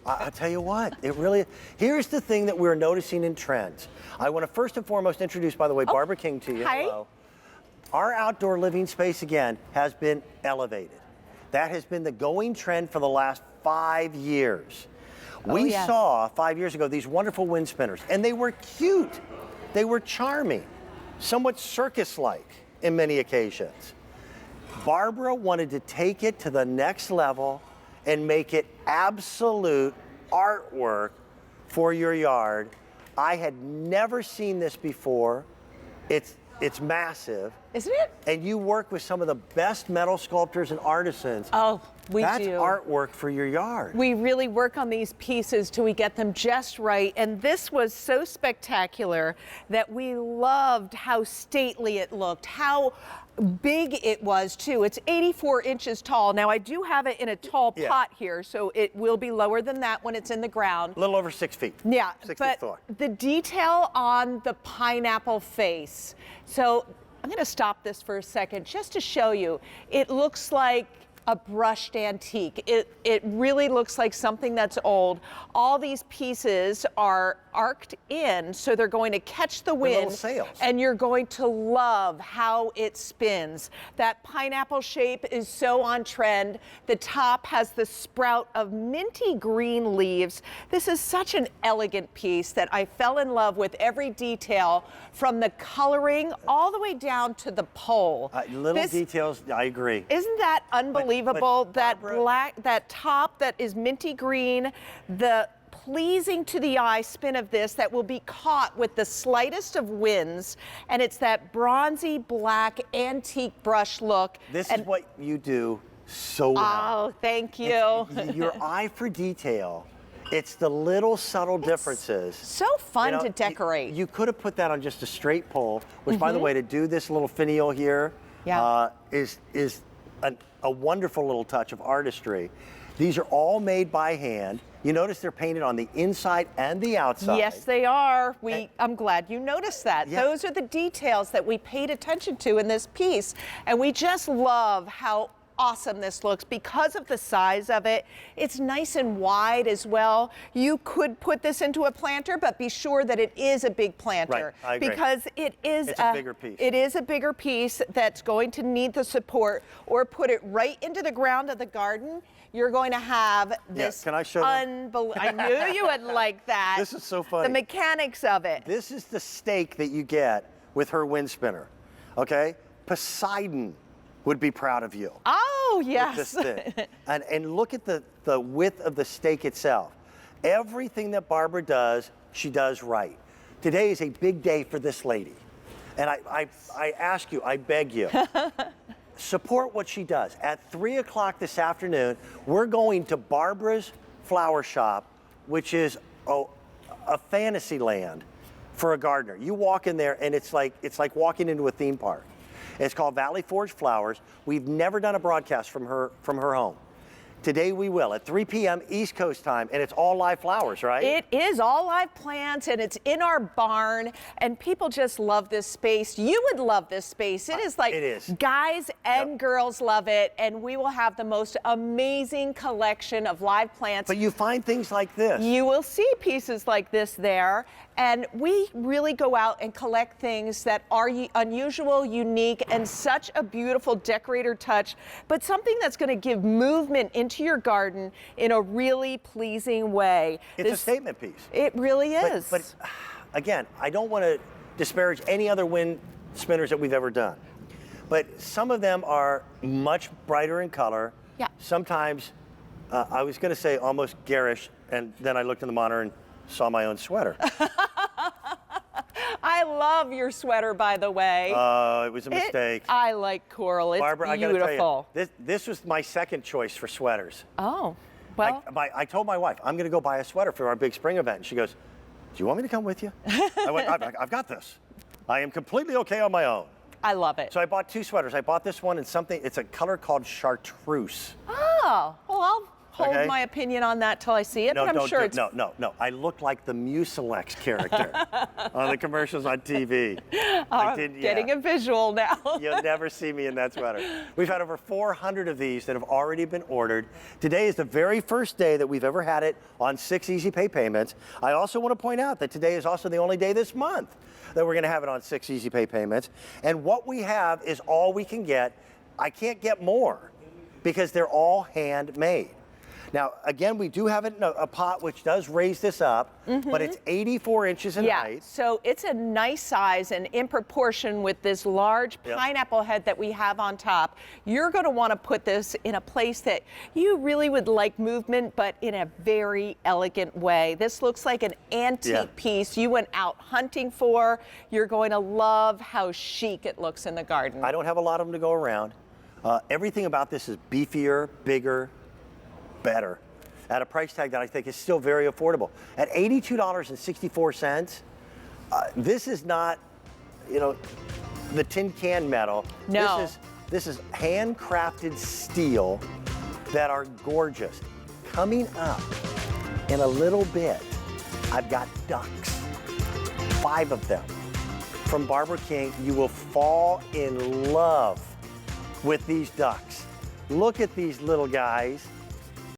I'll tell you what, it really, here's the thing that we're noticing in trends. I want to first and foremost introduce, by the way, Barbara King to you. Hi. Hello. Our outdoor living space, again, has been elevated. That has been the going trend for the last 5 years. We saw 5 years ago these wonderful wind spinners, and they were cute. They were charming, somewhat circus-like in many occasions. Barbara wanted to take it to the next level and make it absolute artwork for your yard. I had never seen this before. It's massive. Isn't it? And you work with some of the best metal sculptors and artisans. Oh, we do. That's artwork for your yard. We really work on these pieces till we get them just right. And this was so spectacular that we loved how stately it looked, how big it was too. It's 84 inches tall. Now I do have it in a tall pot here, so it will be lower than that when it's in the ground. A little over 6 feet. Yeah, 6 but feet tall. the detail on the pineapple face. So I'm going to stop this for a second just to show you. It looks like a brushed antique. It really looks like something that's old. All these pieces are arced in, so they're going to catch the wind. Little sails. And you're going to love how it spins. That pineapple shape is so on trend. The top has the sprout of minty green leaves. This is such an elegant piece that I fell in love with every detail, from the coloring all the way down to the pole. Little details, I agree. Isn't that unbelievable? That Barbara, black, that top that is minty green, the pleasing to the eye spin of this that will be caught with the slightest of winds, and it's that bronzy black antique brush look. This is what you do so well. Oh, thank you. Your eye for detail. It's the little subtle differences. So fun to decorate. You could have put that on just a straight pole, which, by the way, to do this little finial here is a wonderful little touch of artistry. These are all made by hand. You notice they're painted on the inside and the outside. Yes, they are. I'm glad you noticed that. Yeah. Those are the details that we paid attention to in this piece. And we just love how awesome this looks because of the size of it. It's nice and wide as well. You could put this into a planter, but be sure that it is a big planter. Right, I agree. Because it's a bigger piece. It is a bigger piece that's going to need the support, or put it right into the ground of the garden. You're going to have this can I show them? I knew you would like that. This is so funny. The mechanics of it. This is the stake that you get with her wind spinner, okay? Poseidon would be proud of you. Oh, yes. With this thing. and look at the width of the stake itself. Everything that Barbara does, she does right. Today is a big day for this lady. And I ask you, I beg you, support what she does. At 3 o'clock this afternoon, we're going to Barbara's Flower Shop, which is a fantasy land for a gardener. You walk in there and it's like walking into a theme park. It's called Valley Forge Flowers. We've never done a broadcast from her home. Today we will at 3 p.m. East Coast time, and it's all live flowers, right? It is all live plants, and it's in our barn, and people just love this space. You would love this space. It is like guys and girls love it, and we will have the most amazing collection of live plants. But you find things like this. You will see pieces like this there, and we really go out and collect things that are unusual, unique, and such a beautiful decorator touch, but something that's going to give movement into your garden in a really pleasing way. It's a statement piece. It really is. But again, I don't want to disparage any other wind spinners that we've ever done. But some of them are much brighter in color. Yeah. Sometimes, I was going to say almost garish, and then I looked in the monitor and saw my own sweater. I love your sweater, by the way. It was a mistake. I like coral. It's Barbara, beautiful. I gotta tell you, this was my second choice for sweaters. Oh, well. I told my wife, I'm going to go buy a sweater for our big spring event. And she goes, do you want me to come with you? I went, I've got this. I am completely okay on my own. I love it. So I bought 2 sweaters. I bought this one and it's a color called chartreuse. Oh, well, hold Okay. my opinion on that till I see it, No, but I'm don't sure do, it's no. I look like the Mucilex character on the commercials on TV. getting a visual now. You'll never see me in that sweater. We've had over 400 of these that have already been ordered. Today is the very first day that we've ever had it on 6 easy pay payments. I also want to point out that today is also the only day this month that we're going to have it on 6 easy pay payments. And what we have is all we can get. I can't get more because they're all handmade. Now, again, we do have it in a pot which does raise this up, but it's 84 inches in height. So it's a nice size, and in proportion with this large pineapple head that we have on top, you're going to want to put this in a place that you really would like movement, but in a very elegant way. This looks like an antique piece you went out hunting for. You're going to love how chic it looks in the garden. I don't have a lot of them to go around. Everything about this is beefier, bigger, better, at a price tag that I think is still very affordable. At $82.64, this is not, the tin can metal. No. This is handcrafted steel that are gorgeous. Coming up in a little bit, I've got ducks, 5 of them. From Barbara King, you will fall in love with these ducks. Look at these little guys.